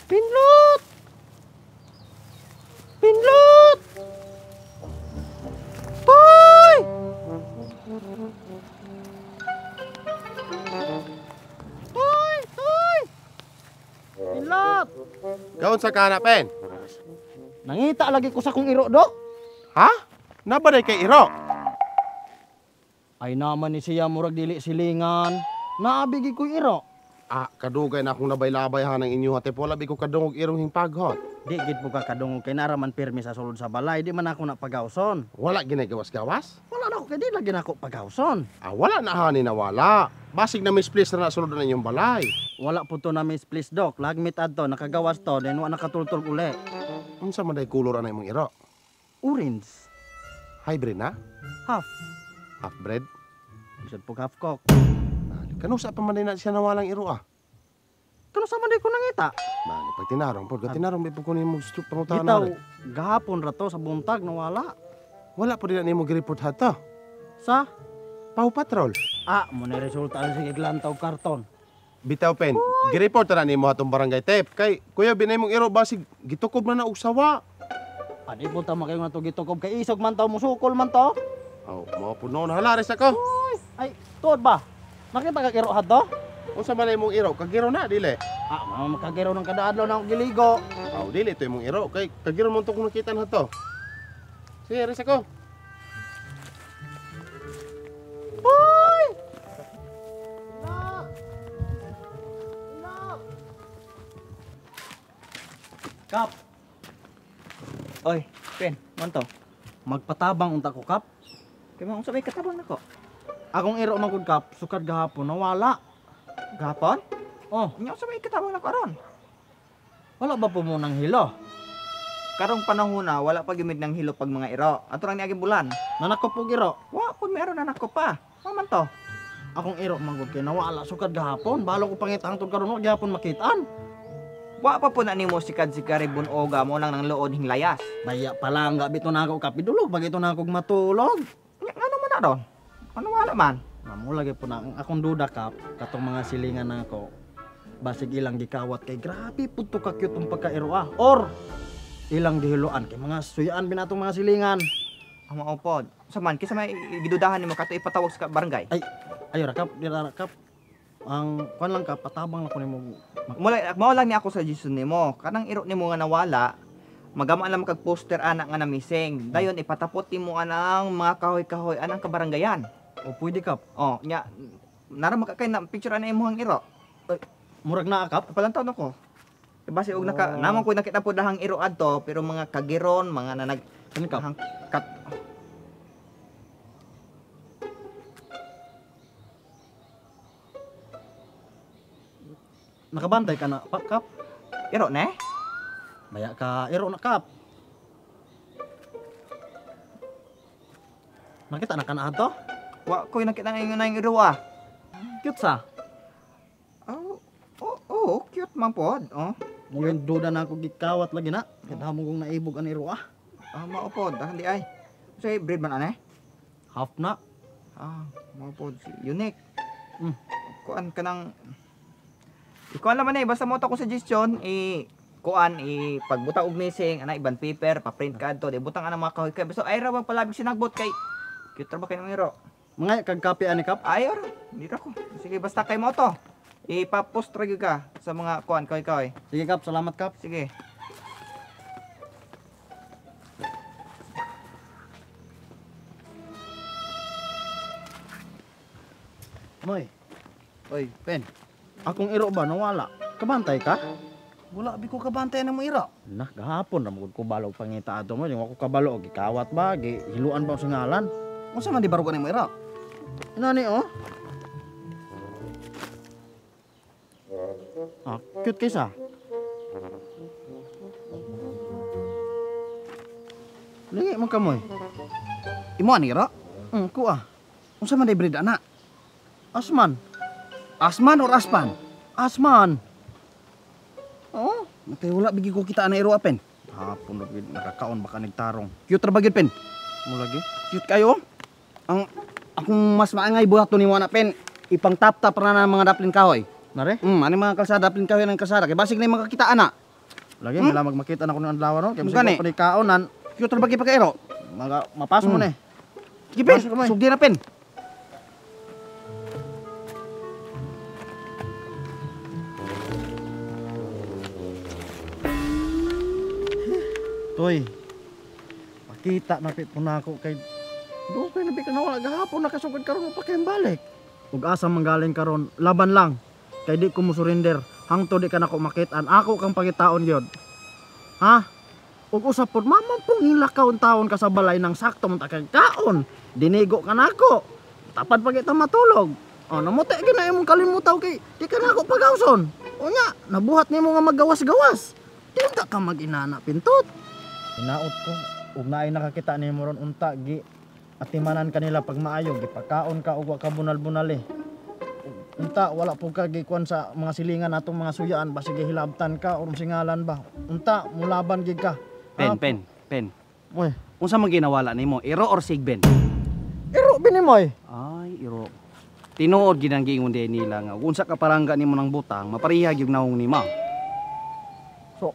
Pinlot! Pinlot! Toy! Toy! Toy! Pinlot! Gaon sa kana, Pen? Nangita lagi ko sa kong iro, Dok. Ha? Nabaday kay Iro? Ay naman ni siya murag dili silingan. Naabigi ko iro. Ah, kadugay na akong nabay-labay ha ng inyo hati. Wala bi ko kadungog irong himpaghot. Di gid po ka kadungog kay naraman pirmi sa sulod sa balay. Di man ako napagawson. Wala ginagawas-gawas? Wala na ako kay di lagi na ako pagawson. Ah, wala na hani na wala. Basig na misplace na sulod na inyong balay. Wala po to na miss please, Dok. Lagmit adto nakagawas to then wa nakatultol uli. Unsa man day kulor ana imong Iro? Orange. Hybrid na? Half. Half breed? Bisod po half cock. Kanusa pa man din na siya nawalang Iro ah? Kano sa man di ko nangita? Bali, pag tinarong po, tinarong may pagkunin mo gusto pangutahan Bitaw na rin. gahapon ra to sa buntag nawala. Wala po din na mo gireport hato. Sa Pau Patrol. mo na resulta ang sige glantaw karton. Bitaw, Pen, gireport na nimo hatong barangay tep. Kay, kuya, binay mong Iro basig, gitukob na og sawa. Ani po tama kayo nga to gitukob kay isog man to musukol man to. Oh, mga puno na halares ako. Ay, tuod ba? Nakita ka kiro hadto? Unsa man imong Iro? Kagiro na, dili. Makagiro ng kada adlaw na ako giligo. Oh, dili ito imong Iro. Kay, kagiro mo ito kung nakita na to. Sige, res ako. Hoy! Lock! Lock! Kap! Oy, Pen, man to? Magpatabang unta ko, Kap. Kaya mga sabay katabang na ko. Akong iro man kod, Kap, sukad gahapon, nawala. Gahapon? Oh. Nga sabay katabang na ko ron. Wala ba po mo ng hilo? Karong panahon na, wala pa gimid ng hilo pag mga iro. Ato lang niaging bulan. Nanakop po iro. Wa, kung meron na nako pa. Maman to. Akong iro man kod kay nawala sukad gahapon. Balo ko pangitang tod karon wa gihapon makitaan. Wa pa po na nimo si Karibon Oga mo lang ng luod hing layas. Baya pala nga bito na ako kapidulog, bagito na akong matulog. Ano man na ron? Ano wala man? Mamo lagi po na akong duda, Kap, katong mga silingan na ako. Basig ilang gikawat kay grabe pud to ka cute ang pagkairo ah. Or ilang gihiluan kay mga suyaan binatong mga silingan. Ang maupod. Sa man kisa may gidudahan nimo kato ipatawag sa barangay. Ay, ayo ra, Kap, dira ra, Kap. Ang kuan lang, Kap, patabang lang ko nimo. Mao lang ni ako sa suggestion nimo. Kanang iro nimo nga nawala, magamaan lang kag poster anak nga na missing. Dayon ipatapot nimo anang mga kahoy-kahoy anang kabarangayan. O pwede, Kap. Oh, nya nara makakay na picture ana imong iro. Ay, murag na, Kap. Palantaw nako. Base og naka namang ko nakita po dahang iro adto pero mga kagiron, mga nanag Ano, Kap? kat Nakabantay ka na, Kap. iro ne? Baya ka iro na, Kap. Nakita na ka na ato? Wa ko nakita na yung iro ah. Cute sa. Oh, cute man pod. Oh. Mungkin duda na ako gikawat lagi na. Kaya mo kong naibog ang iro ah. Maupod, hindi ay. Say breed man ane? Half na. Maupod unique. Mm. Kuan kanang ikuan naman basta mo to ko suggestion kuan pagbuta og missing ana iban paper pa-print kadto di butang ana mga kahoy kay so ay ra wag palabig sinagbot kay cute ra ba kay nang iro. Mga kag copy ani, Kap. Ay ra, hindi ra ko. Sige basta kay mo to. Ipa-post ra gyud ka sa mga kuan kahoy. Sige, Kap, salamat, Kap. Sige. Moy. Oy, Pen. Akong iro ba nawala? Kabantay ka? Wala bi ko kabantay nang mo iro. Nah, gahapon ra magud ko balog pangita ato mo, yung ako kabalo og gikawat ba, gihiluan ba sa ngalan? Unsa man di baro ni mo iro? Inani oh. Cute kaysa. Lingi man ka, Moy. Imo ani iro? Kuha. Unsa man di breed ana? Asman. Asman or Aspan? Asman. Oh, matay wala bigi ko kita ana iro apen. Hapon lagi nakakaon baka nagtarong. Cute ra ba gyud pen? Mo lagi. Cute kayo. Ang akong mas maangay buhat to nimo ana pen. Ipang tap-tap ra na mga daplin kahoy. Nare? Ani mga kalsada daplin kahoy ng kalsada kay basig na yung makakita ana. Lagi mila magmakita na ko ng adlaw no. Kay Mugani. bisig pa ni kaonan. Cute ra bagi pagkairo. Mapasok mo na eh. Sige pen, Pasok ka, May. sugdi na pen. Toy. Pakita na po na ako kay do kay nabi ka nawala gahapon nakasugod karon pa kay balik. Ug asa manggaling karon laban lang. Kay di ko mo surrender hangtod di ka nako makit-an ako kang pangitaon gyud. Ha? Ug usap pod mamang pong hilakaw taon ka sa balay ng sakto man ta kay kaon. Dinigo ka nako. Tapad pa kita matulog. Oh, namuti gyud na imong kalimutaw kay di ka nako pagawson. Unya, nabuhat nimo nga magawas-gawas. Tinta ka mag-inana pintot. Hinaot ko, ug naay nakakita nimo ron unta gi atimanan kanila pag maayo gipakaon ka ug wa ka bunal-bunal eh. Unta wala po ka gikuan sa mga silingan atong mga suyaan ba sige hilabtan ka or singalan ba. Unta mulaban gid ka. Ah, Pen. Moy, Unsa man ginawala nimo? Iro or sigben? iro binimoy. Ay, iro. Tinuod gid ang giingon din nila nga unsa ka parangga nimo ng butang, maparihag yung naong nimo. So,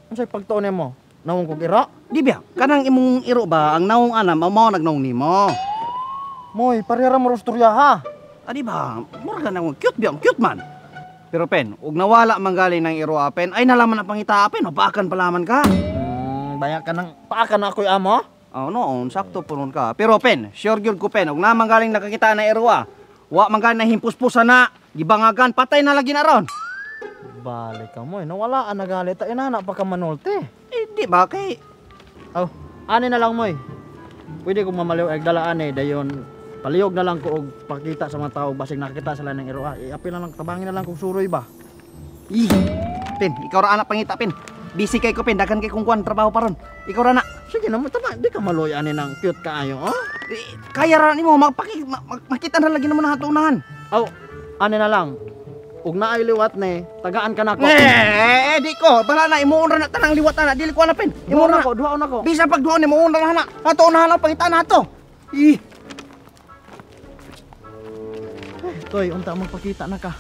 unsay pagtuon nimo? Nawong kog ira? Di ba? Kanang imong iro ba ang naong ana mao nagnaong nimo. Moy, parehara mo storya ha. Di ba? Mura na cute ba? Cute man. Pero pen, ug nawala man galing ng iro pen, ay nalaman na pangita pen, mapaakan palaman ka. Baya ka nang paakan na ako'y amo. Oh, noon, sakto punon ka. Pero pen, sure gyud ko pen, ug naman galing nakakita na iro wa man galing na himpus-pusa na, gibangagan, patay na lagi na ron. Balik ka moy, nawala ang nagalit ta inana pa ka manulte. Di ba kay Oh, ani na lang moy. Pwede kong mamaliw ag dalaan eh dayon palihog na lang ko og pakita sa mga tao basig nakita sila ng iro. Iapil na lang tabangin na lang kog suroy ba. Ih, pen, ikaw ra anak pangita pen. Busy kay ko pen, daghan kay kung kuan trabaho pa ron. Ikaw ra na. Sige na mo tama, di ka maloy ani nang cute kaayo, oh. Kaya ra nimo makita na lagi naman ang unahan. Oh, ani na lang. Ug naay liwat ne, tagaan ka nako. Di ko, bala na imuon ra na tanang liwat na, dili ko na pen. Imo Imuon na. nako, duhaon nako. Bisa pag duon imuon ra na. Ato unahan ang pangita nato. Ih, Toy, unta magpakita na ka.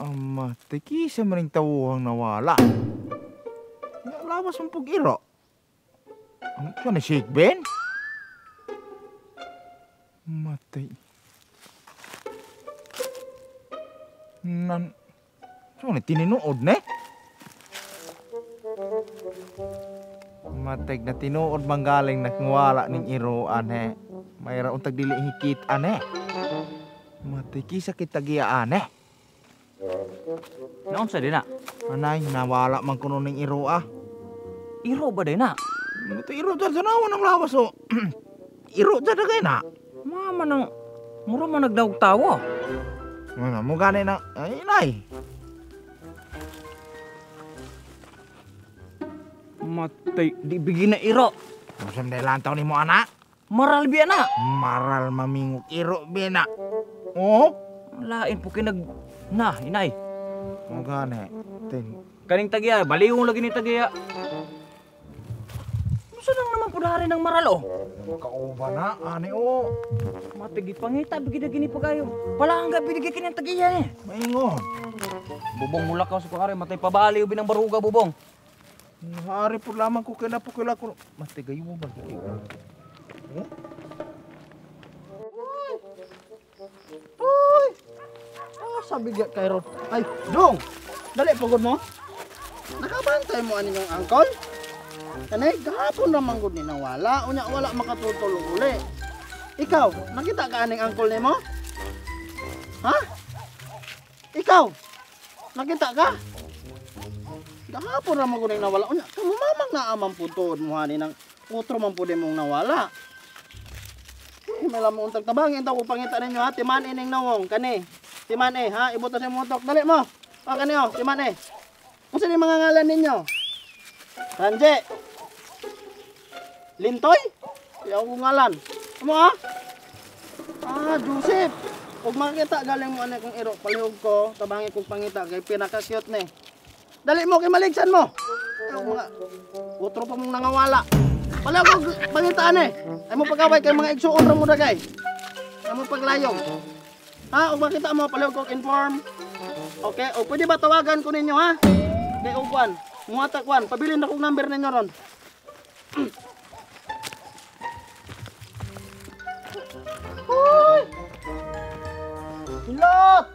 Ama, teki sa maring tawuhang nawala. Lawas mong pag-iro. Ang ito na shake Ben? Matay. So na tininuod na eh. Matay na tinuod bang galing nakngwala ning iroan he. Mayra untag dili hikitaan eh. Matay kisa kita giyaan eh. Naon sa dina? Anay, nawala man kuno ning iro ah. Iro ba dina? Ito iro dyan sa nawan ng lawas oh. Iro dyan na kayo na. Mama nang mura man nagdawag tawo. Ano, mo gani na, ay inay. Matay, di bigin na iro. Masam na ilantaw ni mo anak. Maral biya na. Maral mamingok iro bina. Oh? Lain po kinag... Na, inay. Mo gani. Tin. Kaning tagiya, baliwong lagi ni tagiya. Gusto lang naman pudari ng maral oh. Kauba na, ani oh. Matigi pangita, bigida gini pagayo. Palangga, bigida kini ang tagiya eh. Maingon. Bubong mula ka sa pangari, matay pabali ubin ng baruga bubong. Hari po lamang ko kila po kila ko. Matigay mo ba? Oh? Uy! Sabi gya kay Ron. Ay, Dong! Dali, pagod mo. Nakabantay mo aning yung angkol? Kanay, gahapon naman gud ni nawala. Unya, wala makatutulog uli. Ikaw, nakita ka aning angkol ni mo? Ha? Ikaw, nakita ka? Gahapon naman gud ni nawala. Unya, kamamang naamang putuod mo hani ng utro man po mong nawala. May lamang untag tabangin daw ko pangita ninyo ha. Timan ining nawong, kani. Timan ha, ibuto sa mutok. Dali mo. O kani o, timan Kung saan yung mga ngalan ninyo? Ranje. Lintoy? Ayaw ko ngalan. Amo ha? Joseph. Kung makita galing mo kong iro, palihog ko, tabangi kong pangita, kay pinaka-cute ni. Dali mo, kay maligsan mo. Ayaw mga, utro pa mong nangawala. Palihog ko pangitaan Ay mo pagkaway kay mga igsuon ra mo dagay. Ay mo paglayong. Ha, kung makita mo, palihog ko inform. Okay, o pwede ba tawagan ko ninyo ha? Kay Ugwan, muhatak Kwan, pabilin na kong number ninyo ron. Hoy! Hilot!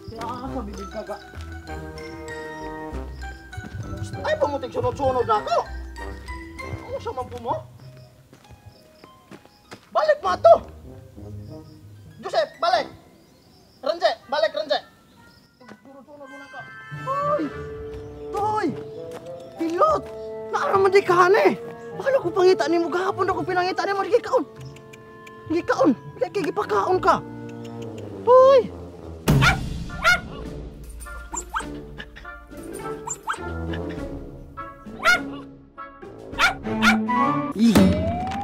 Kaya ka, bibig ka ka. Ay, pamutik sunod-sunod na ako. Ano sa mampu mo? Balik mo ato! Joseph, balik! Renje, balik Renje! Sunod-sunod mo na ka. Hoy! Hoy! Hilot! Naaraman di ka Bakala ko pangita ni mo gahapon ako pinangita ni mo di kaon. Di kaon, kaya gipakaon ka. Hoy!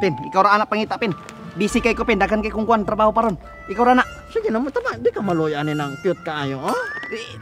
Pin, ikaw ra anak pangita, Pin. Busy kay ko, Pin. Dagan kay kung kuan trabaho pa ron. Ikaw ra na. Sige naman, tama. Di ka maloy ani ng cute kaayo, oh?